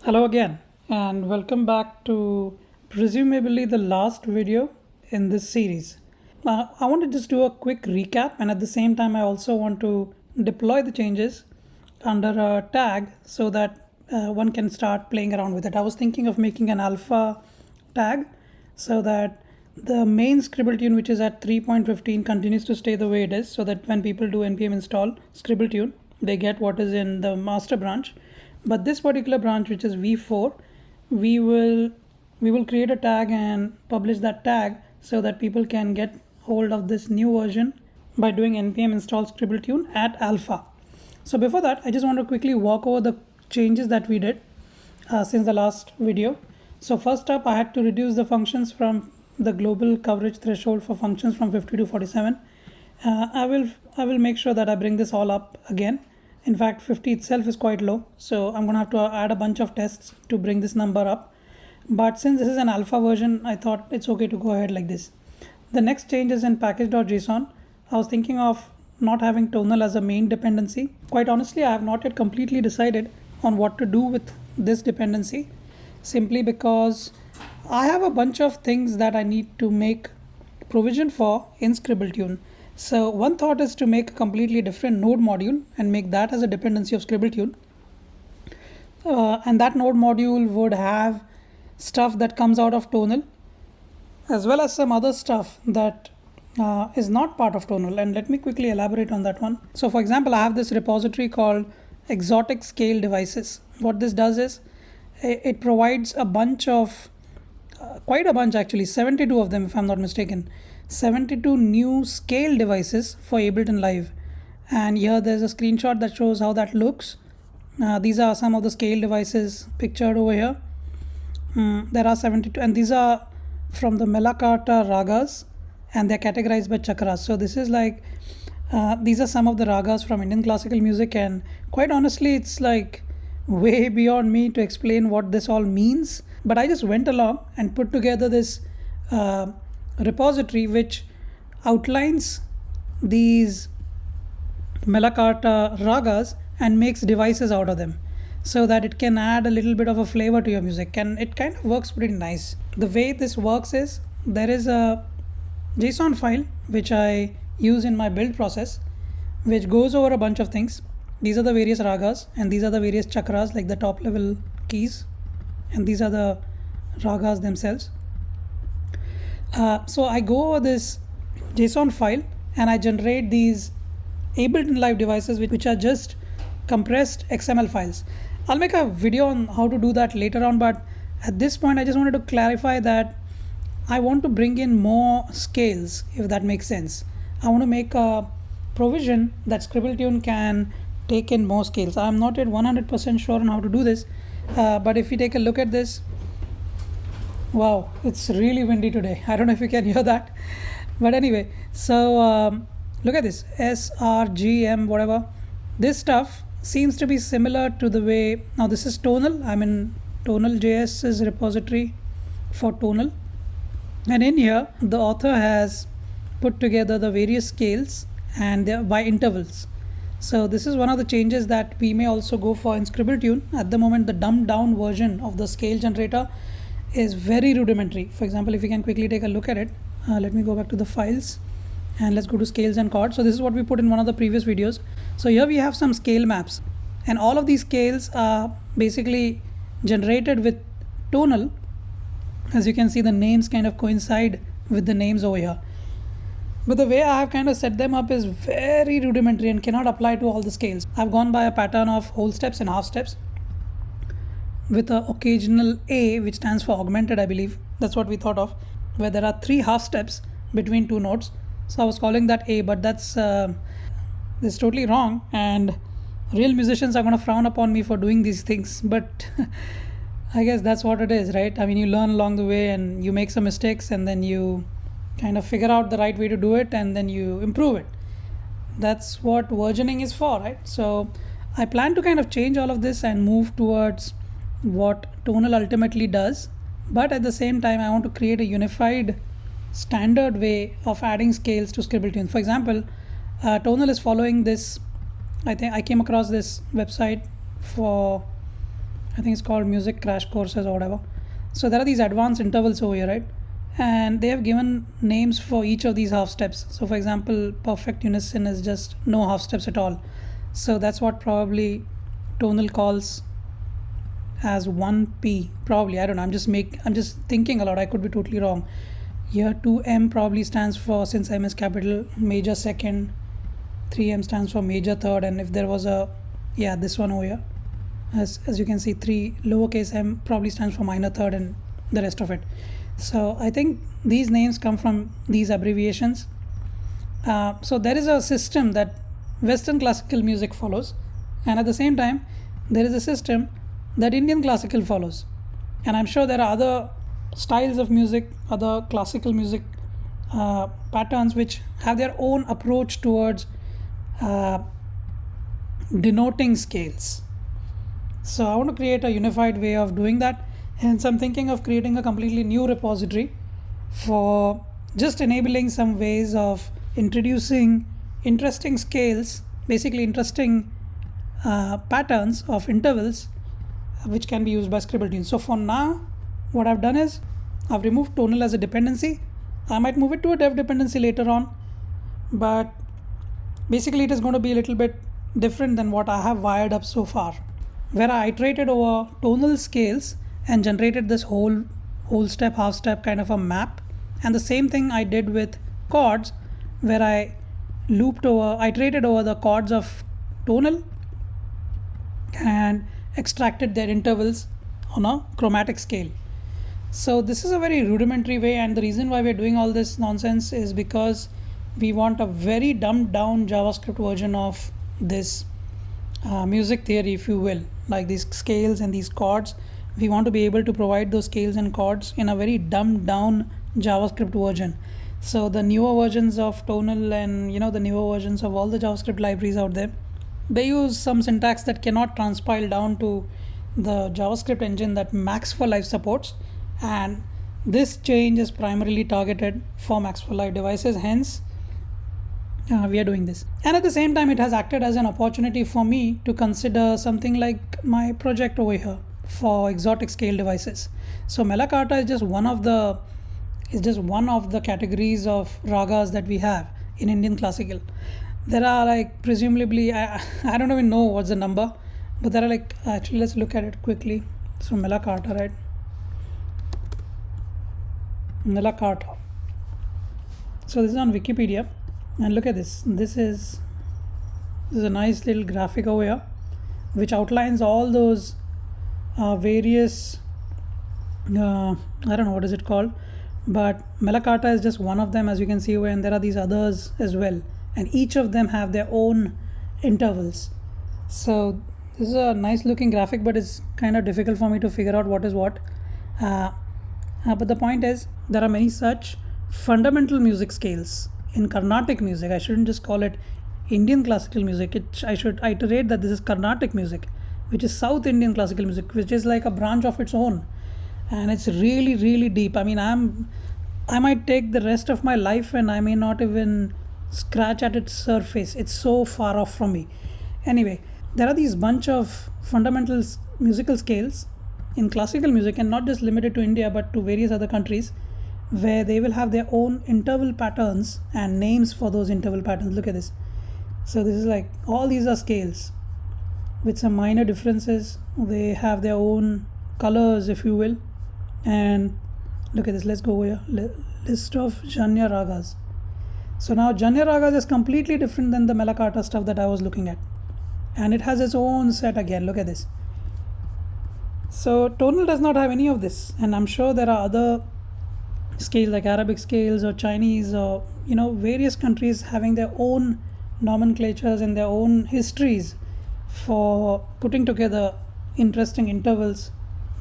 Hello again, and welcome back to presumably the last video in this series. I want to just do a quick recap, and at the same time, I also want to deploy the changes under a tag so that one can start playing around with it. I was thinking of making an alpha tag so that the main Scribbletune, which is at 3.15, continues to stay the way it is, so that when people do npm install Scribbletune, they get what is in the master branch. But this particular branch, which is v4, we will create a tag and publish that tag so that people can get hold of this new version by doing npm install Scribbletune at alpha. So before that, I just want to quickly walk over the changes that we did since the last video. So first up, I had to reduce the functions from the global coverage threshold for functions from 50 to 47. I will make sure that I bring this all up again. In fact, 50 itself is quite low, so I'm gonna have to add a bunch of tests to bring this number up. But since this is an alpha version, I thought it's okay to go ahead like this. The next change is in package.json. I was thinking of not having tonal as a main dependency. Quite honestly, I have not yet completely decided on what to do with this dependency, simply because I have a bunch of things that I need to make provision for in Scribbletune. So one thought is to make a completely different node module and make that as a dependency of Scribbletune. And that node module would have stuff that comes out of tonal, as well as some other stuff that is not part of tonal. And let me quickly elaborate on that one. So for example, I have this repository called exotic scale devices. What this does is it provides a bunch of, quite a bunch actually, 72 of them if I'm not mistaken. 72 new scale devices for Ableton Live, and here there's a screenshot that shows how that looks. These are some of the scale devices pictured over here. There are 72, and these are from the Melakarta ragas, and they're categorized by chakras. So this is like these are some of the ragas from Indian classical music, and quite honestly, it's like way beyond me to explain what this all means. But I just went along and put together this repository which outlines these Melakarta ragas and makes devices out of them so that it can add a little bit of a flavor to your music, and it kind of works pretty nice. The way this works is there is a JSON file which I use in my build process, which goes over a bunch of things. These are the various ragas, and these are the various chakras, like the top level keys, and these are the ragas themselves. So I go over this JSON file and I generate these Ableton Live devices which are just compressed XML files. I'll make a video on how to do that later on, but at this point I just wanted to clarify that I want to bring in more scales, if that makes sense. I want to make a provision that Scribbletune can take in more scales. I'm not yet 100% sure on how to do this, but if you take a look at this, wow, it's really windy today. I don't know if you can hear that, but anyway, so look at this srgm whatever. This stuff seems to be similar to the way, now this is tonal. I'm in tonal.js's repository for tonal, and in here the author has put together the various scales and they're by intervals. So this is one of the changes that we may also go for in Scribbletune. At the moment, the dumbed down version of the scale generator is very rudimentary. For example, if you can quickly take a look at it, let me go back to the files and let's go to scales and chords. So this is what we put in one of the previous videos. So here we have some scale maps, and all of these scales are basically generated with tonal. As you can see, the names kind of coincide with the names over here, but the way I have kind of set them up is very rudimentary and cannot apply to all the scales. I've gone by a pattern of whole steps and half steps with an occasional A, which stands for augmented, I believe. That's what we thought of, where there are 3 half steps between 2 notes. So I was calling that A, but that's totally wrong, and real musicians are going to frown upon me for doing these things. But I guess that's what it is, right? I mean, you learn along the way and you make some mistakes, and then you kind of figure out the right way to do it, and then you improve it. That's what versioning is for, right? So I plan to kind of change all of this and move towards what tonal ultimately does, but at the same time I want to create a unified standard way of adding scales to Scribbletune. For example, tonal is following this. I think I came across this website for I think it's called music crash courses or whatever. So there are these advanced intervals over here, right? And they have given names for each of these half steps. So for example, perfect unison is just no half steps at all. So that's what probably tonal calls as 1p, probably. I don't know, I'm just thinking a lot, I could be totally wrong. Here 2m probably stands for, since m is capital, major second. 3m stands for major third, and if there was a, yeah, this one over here, as you can see, 3 lowercase m probably stands for minor third, and the rest of it. So I think these names come from these abbreviations. So there is a system that Western classical music follows, and at the same time there is a system that Indian classical follows. And I'm sure there are other styles of music, other classical music patterns which have their own approach towards denoting scales. So I want to create a unified way of doing that, hence I'm thinking of creating a completely new repository for just enabling some ways of introducing interesting scales, basically interesting patterns of intervals which can be used by Scribbletune. So for now, what I've done is I've removed tonal as a dependency. I might move it to a dev dependency later on, but basically it is going to be a little bit different than what I have wired up so far, where I iterated over tonal scales and generated this whole step, half step kind of a map. And the same thing I did with chords, where I iterated over the chords of tonal and extracted their intervals on a chromatic scale. So this is a very rudimentary way, and the reason why we're doing all this nonsense is because we want a very dumbed down JavaScript version of this music theory, if you will, like these scales and these chords. We want to be able to provide those scales and chords in a very dumbed down JavaScript version. So the newer versions of tonal and the newer versions of all the JavaScript libraries out there, they use some syntax that cannot transpile down to the JavaScript engine that Max for Life supports, and this change is primarily targeted for Max for Life devices, hence we are doing this. And at the same time, it has acted as an opportunity for me to consider something like my project over here for exotic scale devices. So Melakata is just one of the categories of ragas that we have in Indian classical. There are like presumably, I don't even know what's the number, but there are like, actually let's look at it quickly. So Melakata, right? Melakata. So this is on Wikipedia, and look at this. This is a nice little graphic over here which outlines all those various I don't know what is it called, but Melakata is just one of them, as you can see over, and there are these others as well, and each of them have their own intervals. So this is a nice looking graphic, but it's kind of difficult for me to figure out what is what. But the point is, there are many such fundamental music scales in Carnatic music. I shouldn't just call it Indian classical music. I should iterate that this is Carnatic music, which is South Indian classical music, which is like a branch of its own, and it's really, really deep. I mean, I might take the rest of my life and I may not even scratch at its surface. It's so far off from me. Anyway, there are these bunch of fundamental musical scales in classical music, and not just limited to India but to various other countries, where they will have their own interval patterns and names for those interval patterns. Look at this. So this is like, all these are scales with some minor differences. They have their own colors, if you will. And look at this, let's go over here, list of Janya ragas. So now Janya ragas is completely different than the Melakata stuff that I was looking at, and it has its own set again. Look at this. So tonal does not have any of this, and I'm sure there are other scales like Arabic scales or Chinese or various countries having their own nomenclatures and their own histories for putting together interesting intervals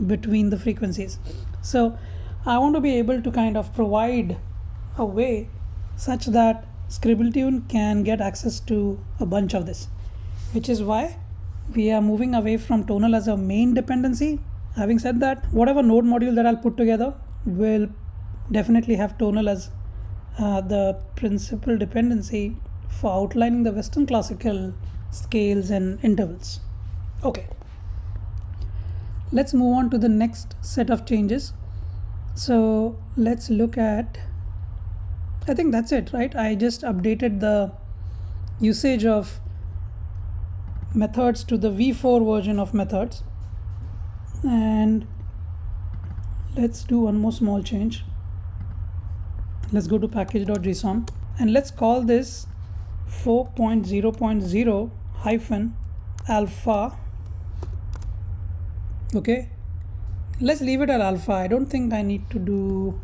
between the frequencies. So I want to be able to kind of provide a way such that Scribbletune can get access to a bunch of this, which is why we are moving away from tonal as a main dependency. Having said that, whatever node module that I'll put together will definitely have tonal as the principal dependency for outlining the Western classical scales and intervals. Okay. Let's move on to the next set of changes. So let's look at, I think that's it, right? I just updated the usage of methods to the v4 version of methods. And let's do one more small change. Let's go to package.json and let's call this 4.0.0 hyphen alpha. Okay, let's leave it at alpha. I don't think I need to do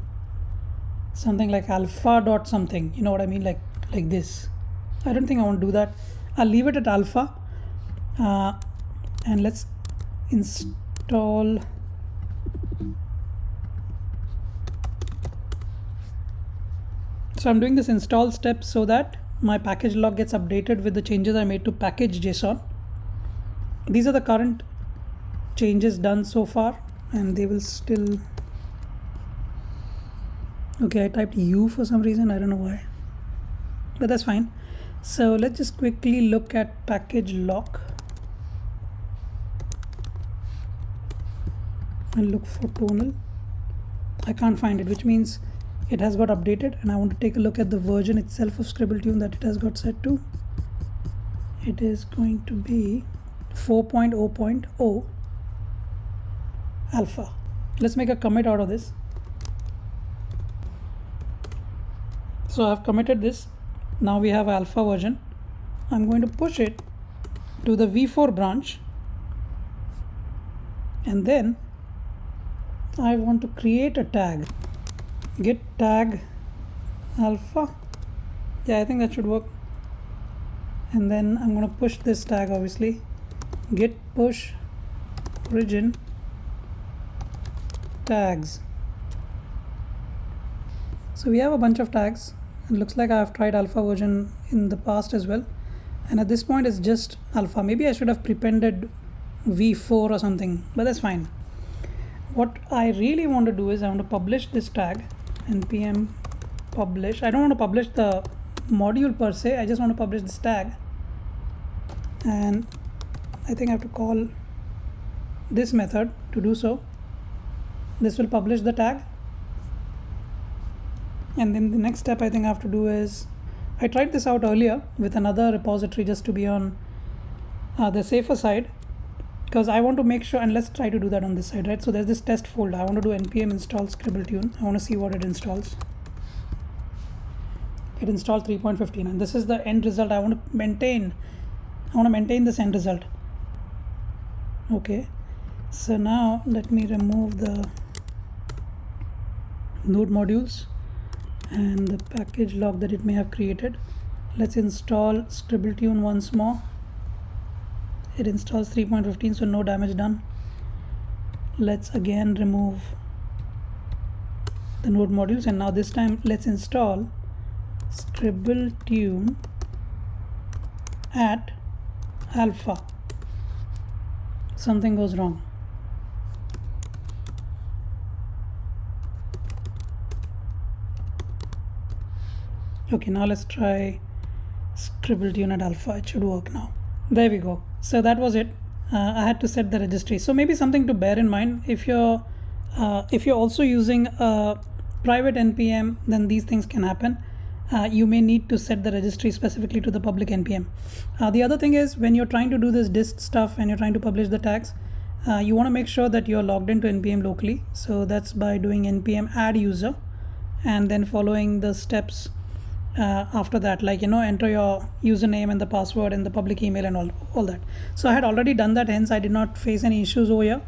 something like alpha dot something, you know what I mean, like this. I don't think I want to do that. I'll leave it at alpha. And let's install so I'm doing this install step so that my package log gets updated with the changes I made to package.json. These are the current changes done so far, and they will still, okay, I typed u for some reason, I don't know why, but that's fine. So let's just quickly look at package lock and look for tonal. I can't find it, which means it has got updated, and I want to take a look at the version itself of Scribbletune that it has got set to. It is going to be 4.0.0 alpha. Let's make a commit out of this. So I've committed this. Now we have alpha version. I'm going to push it to the v4 branch, and then I want to create a tag, git tag alpha. Yeah, I think that should work. And then I'm going to push this tag, obviously, git push origin tags. So we have a bunch of tags. It looks like I have tried alpha version in the past as well, and at this point it's just alpha. Maybe I should have prepended v4 or something, but that's fine. What I really want to do is I want to publish this tag, npm publish. I don't want to publish the module per se, I just want to publish this tag, and I think I have to call this method to do so. This will publish the tag, and then the next step I think I have to do is, I tried this out earlier with another repository just to be on the safer side, because I want to make sure, and let's try to do that on this side, right? So there's this test folder. I want to do npm install Scribbletune. I want to see what it installs. It installed 3.15, and this is the end result I want to maintain. I want to maintain this end result. Okay, so now let me remove the node modules and the package log that it may have created. Let's install Scribbletune once more. It installs 3.15, so no damage done. Let's again remove the node modules, and now this time let's install Scribbletune at alpha. Something goes wrong. Okay, now let's try Scribbletune at alpha. It should work now. There we go. So that was it. I had to set the registry. So maybe something to bear in mind, if you're also using a private npm, then these things can happen. You may need to set the registry specifically to the public npm. The other thing is, when you're trying to do this dist stuff and you're trying to publish the tags, you want to make sure that you're logged into npm locally. So that's by doing npm add user and then following the steps after that, like, enter your username and the password and the public email and all that. So I had already done that, hence I did not face any issues over here.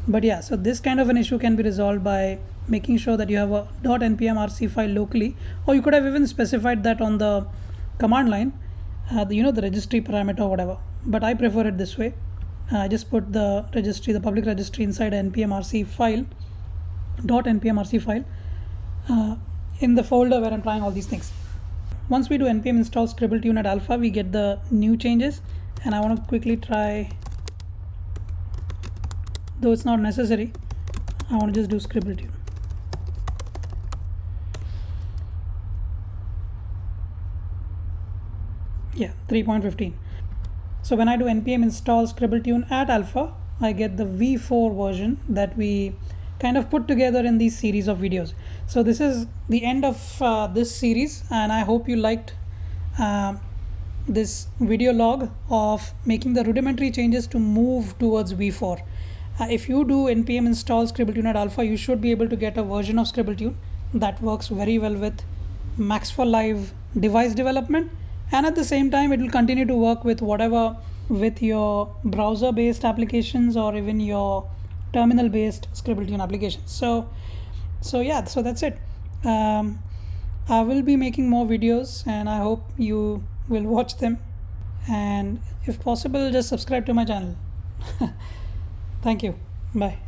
But yeah, so this kind of an issue can be resolved by making sure that you have a .npm-rc file locally, or you could have even specified that on the command line, the registry parameter or whatever. But I prefer it this way. I just put the registry, the public registry, inside an npm-rc file, .npm-rc file, in the folder where I'm trying all these things. Once we do npm install Scribbletune at alpha, we get the new changes, and I want to quickly try, though it's not necessary, I want to just do Scribbletune. Yeah, 3.15. So when I do npm install Scribbletune at alpha, I get the v4 version that we kind of put together in these series of videos. So this is the end of this series, and I hope you liked this video log of making the rudimentary changes to move towards v4. If you do npm install Scribbletune at alpha, you should be able to get a version of Scribbletune that works very well with Max for Live device development, and at the same time it will continue to work with whatever, with your browser based applications or even your terminal based Scribbletune applications. So that's it. I will be making more videos and I hope you will watch them, and if possible just subscribe to my channel. Thank you. Bye.